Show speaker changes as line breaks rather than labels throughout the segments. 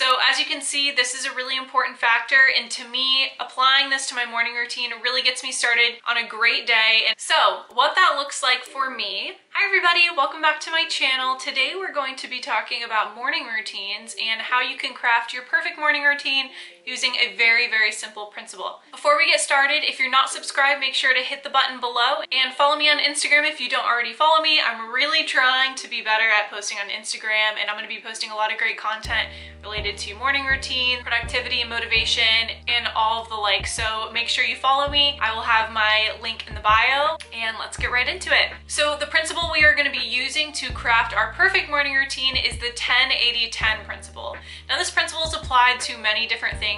So as you can see, this is a really important factor, and to me, applying this to my morning routine really gets me started on a great day. And so what that looks like for me. Hi everybody, welcome back to my channel. Today we're going to be talking about morning routines and how you can craft your perfect morning routine using a very, very simple principle. Before we get started, if you're not subscribed, make sure to hit the button below and follow me on Instagram if you don't already follow me. I'm really trying to be better at posting on Instagram, and I'm going to be posting a lot of great content related to morning routine, productivity, and motivation, and all of the like. So make sure you follow me. I will have my link in the bio, and let's get right into it. So the principle we are going to be using to craft our perfect morning routine is the 10-80-10 principle. Now this principle is applied to many different things,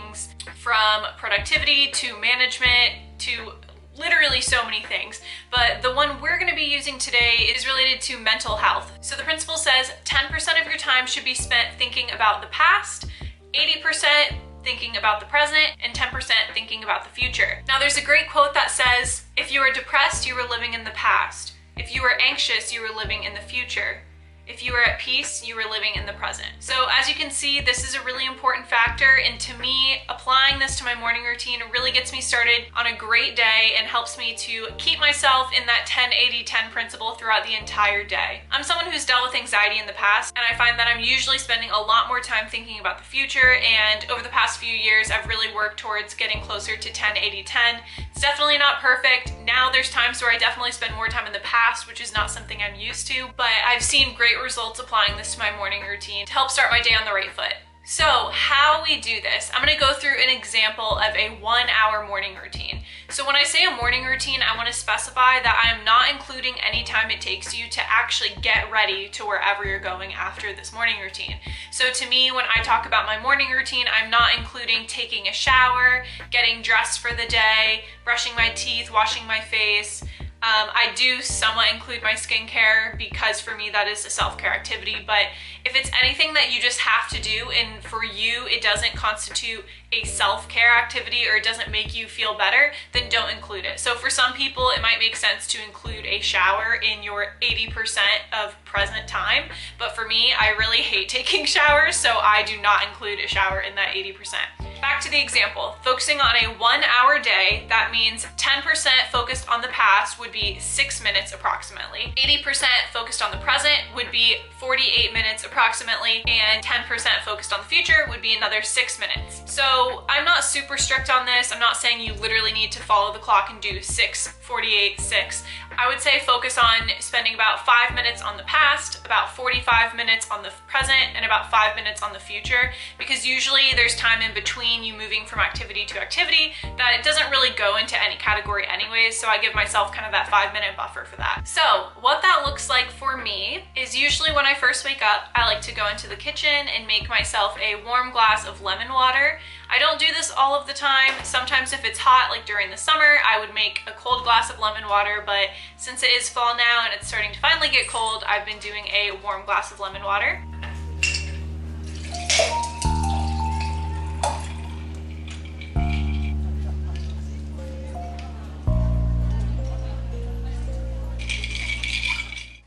from productivity to management to literally so many things, but the one we're going to be using today is related to mental health. So the principle says 10% of your time should be spent thinking about the past, 80% thinking about the present, and 10% thinking about the future. Now there's a great quote that says, if you are depressed, you are living in the past. If you are anxious, you are living in the future. If you are at peace, you are living in the present. So as you can see, this is a really important factor, and to me, applying this to my morning routine really gets me started on a great day and helps me to keep myself in that 10-80-10 principle throughout the entire day. I'm someone who's dealt with anxiety in the past, and I find that I'm usually spending a lot more time thinking about the future, and over the past few years, I've really worked towards getting closer to 10-80-10. It's definitely not perfect. Now there's times where I definitely spend more time in the past, which is not something I'm used to, but I've seen great results applying this to my morning routine to help start my day on the right foot. So how we do this, I'm going to go through an example of a 1-hour morning routine. So when I say a morning routine, I want to specify that I am not including any time it takes you to actually get ready to wherever you're going after this morning routine. So to me, when I talk about my morning routine, I'm not including taking a shower, getting dressed for the day, brushing my teeth, washing my face. I do somewhat include my skincare because for me that is a self-care activity, but if it's anything that you just have to do and for you it doesn't constitute a self-care activity or it doesn't make you feel better, then don't include it. So for some people it might make sense to include a shower in your 80% of present time, but for me, I really hate taking showers, so I do not include a shower in that 80%. Back to the example, focusing on a 1-hour day, that means 10% focused on the past would be 6 minutes approximately, 80% focused on the present would be 48 minutes approximately, and 10% focused on the future would be another 6 minutes. So I'm not super strict on this. I'm not saying you literally need to follow the clock and do 6, 48, 6. I would say focus on spending about 5 minutes on the past, about 45 minutes on the present, and about 5 minutes on the future, because usually there's time in between you moving from activity to activity that it doesn't really go into any category anyways, so I give myself kind of that 5-minute buffer for that. So what that looks like for me is usually when I first wake up, I like to go into the kitchen and make myself a warm glass of lemon water. I don't do this all of the time. Sometimes if it's hot, like during the summer, I would make a cold glass of lemon water, but since it is fall now and it's starting to finally get cold, I've been doing a warm glass of lemon water.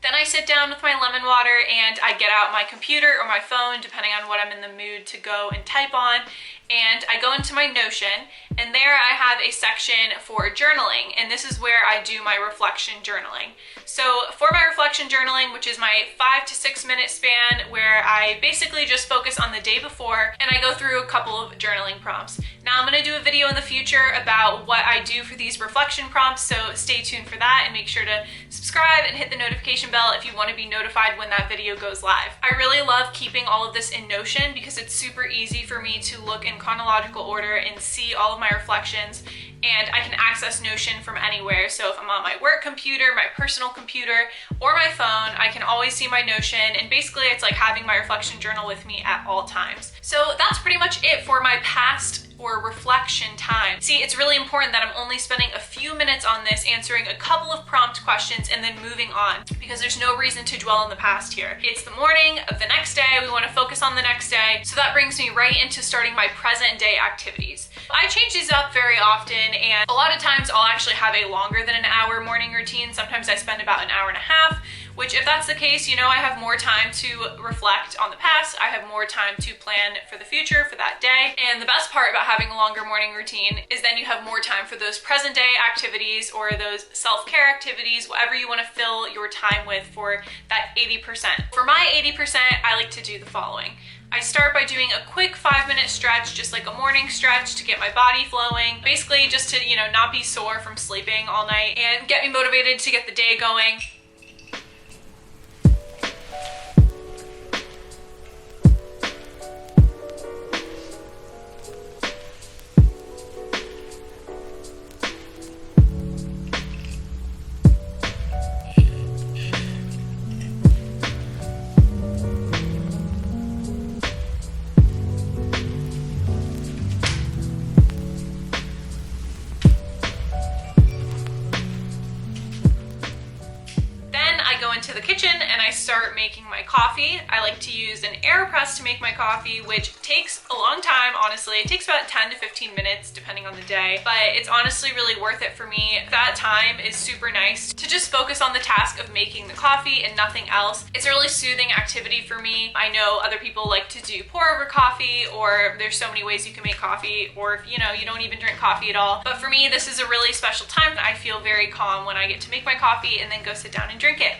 Then I sit down with my lemon water and I get out my computer or my phone, depending on what I'm in the mood to go and type on, and I go into my Notion, and there I have a section for journaling, and this is where I do my reflection journaling. So for my reflection journaling, which is my 5 to 6 minute span where I basically just focus on the day before and I go through a couple of journaling prompts. Now I'm going to do a video in the future about what I do for these reflection prompts, so stay tuned for that and make sure to subscribe and hit the notification bell if you want to be notified when that video goes live. I really love keeping all of this in Notion because it's super easy for me to look in chronological order and see all of my reflections, and I can access Notion from anywhere. So if I'm on my work computer, my personal computer, or my phone, I can always see my Notion, and basically it's like having my reflection journal with me at all times. So that's pretty much it for my past or reflection time. See, it's really important that I'm only spending a few minutes on this, answering a couple of prompt questions and then moving on, because there's no reason to dwell in the past here. It's the morning of the next day. We want to focus on the next day. So that brings me right into starting my present day activities. I change these up very often, and a lot of times I'll actually have a longer than an hour morning routine. Sometimes I spend about an hour and a half, which if that's the case, you know, I have more time to reflect on the past. I have more time to plan for the future, for that day. And the best part about having a longer morning routine is then you have more time for those present day activities or those self-care activities, whatever you want to fill your time with for that 80%. For my 80%, I like to do the following. I start by doing a quick 5-minute stretch, just like a morning stretch to get my body flowing. Basically just to, you know, not be sore from sleeping all night and get me motivated to get the day going. Into the kitchen and I start making my coffee. I like to use an AirPress to make my coffee, which takes a long time, honestly. It takes about 10 to 15 minutes depending on the day, but it's honestly really worth it for me. That time is super nice to just focus on the task of making the coffee and nothing else. It's a really soothing activity for me. I know other people like to do pour over coffee, or there's so many ways you can make coffee, or you know, you don't even drink coffee at all. But for me, this is a really special time. I feel very calm when I get to make my coffee and then go sit down and drink it.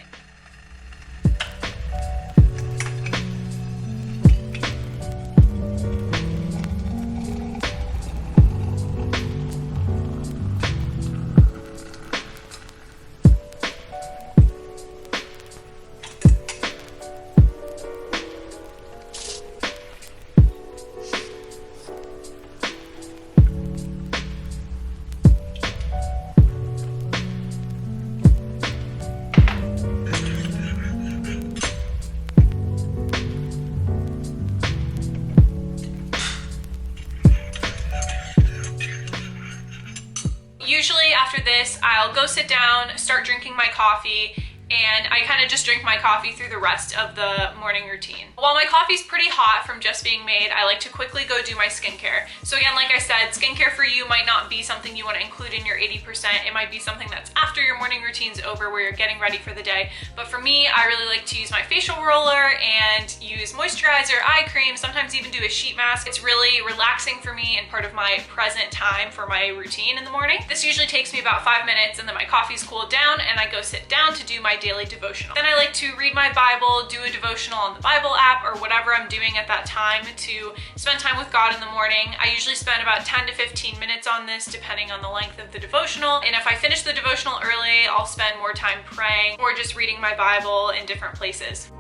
Usually after this, I'll go sit down, start drinking my coffee, and I kind of just drink my coffee through the rest of the morning routine. While my coffee's pretty hot from just being made, I like to quickly go do my skincare. So again, like I said, skincare for you might not be something you want to include in your 80%. It might be something that's after your morning routine's over where you're getting ready for the day. But for me, I really like to use my facial roller and use moisturizer, eye cream, sometimes even do a sheet mask. It's really relaxing for me and part of my present time for my routine in the morning. This usually takes me about 5 minutes, and then my coffee's cooled down and I go sit down to do my daily devotional. Then I like to read my Bible, do a devotional on the Bible app or whatever I'm doing at that time to spend time with God in the morning. I usually spend about 10 to 15 minutes on this depending on the length of the devotional. And if I finish the devotional early, I'll spend more time praying or just reading my Bible in different places.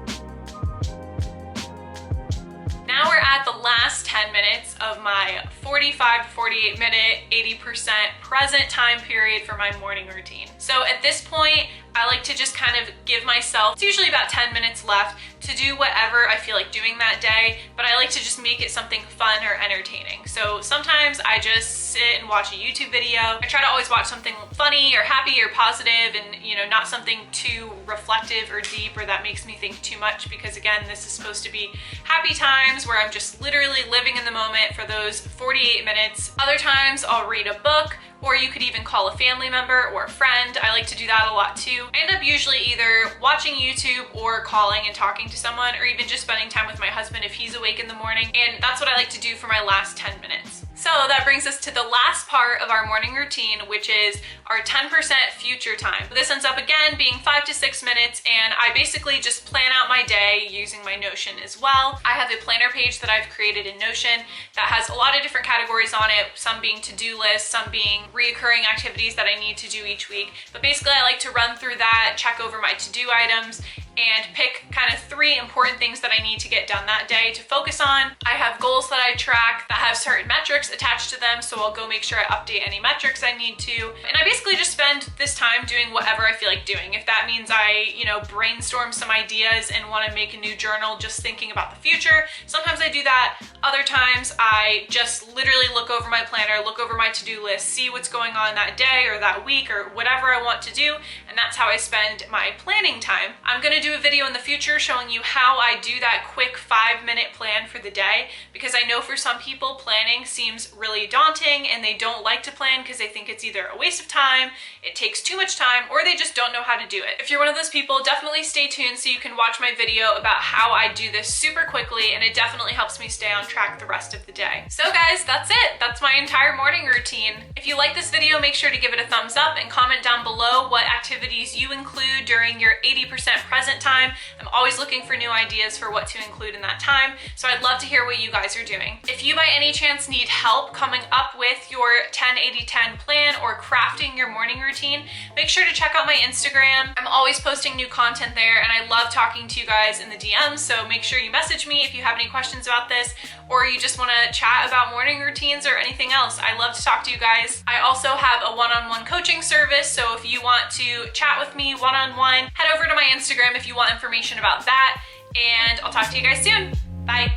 Now we're at the last 10 minutes of my 45 to 48 minute, 80% present time period for my morning routine. So at this point, I like to just kind of give myself, it's usually about 10 minutes left to do whatever I feel like doing that day, but I like to just make it something fun or entertaining. So sometimes I just sit and watch a YouTube video. I try to always watch something funny or happy or positive and, you know, not something too reflective or deep or that makes me think too much, because again, this is supposed to be happy times where I'm just literally living in the moment for those 48 minutes. Other times I'll read a book, or you could even call a family member or a friend. I like to do that a lot too. I end up usually either watching YouTube or calling and talking to someone, or even just spending time with my husband if he's awake in the morning. And that's what I like to do for my last 10 minutes. So that brings us to the last part of our morning routine, which is our 10% future time. This ends up again being 5 to 6 minutes, and I basically just plan out my day using my Notion as well. I have a planner page that I've created in Notion that has a lot of different categories on it, some being to-do lists, some being reoccurring activities that I need to do each week. But basically I like to run through that, check over my to-do items, and pick kind of 3 important things that I need to get done that day to focus on. I have goals that I track that have certain metrics attached to them, so I'll go make sure I update any metrics I need to. And I basically just spend this time doing whatever I feel like doing. If that means I, you know, brainstorm some ideas and want to make a new journal just thinking about the future, sometimes I do that. Other times I just literally look over my planner, look over my to-do list, see what's going on that day or that week or whatever I want to do, and that's how I spend my planning time. I'm gonna do a video in the future showing you how I do that quick 5-minute plan for the day, because I know for some people planning seems really daunting and they don't like to plan because they think it's either a waste of time, it takes too much time, or they just don't know how to do it. If you're one of those people, definitely stay tuned so you can watch my video about how I do this super quickly, and it definitely helps me stay on track the rest of the day. So guys, that's it. That's my entire morning routine. If you like this video, make sure to give it a thumbs up and comment down below what activities you include during your 80% present time. I'm always looking for new ideas for what to include in that time, so I'd love to hear what you guys are doing. If you by any chance need help coming up with your 10-80-10 plan or crafting your morning routine, make sure to check out my Instagram. I'm always posting new content there, and I love talking to you guys in the DMs, so make sure you message me if you have any questions about this, or you just want to chat about morning routines or anything else. I love to talk to you guys. I also have a one-on-one coaching service, so if you want to chat with me one-on-one, head over to my Instagram if you want information about that, and I'll talk to you guys soon. Bye.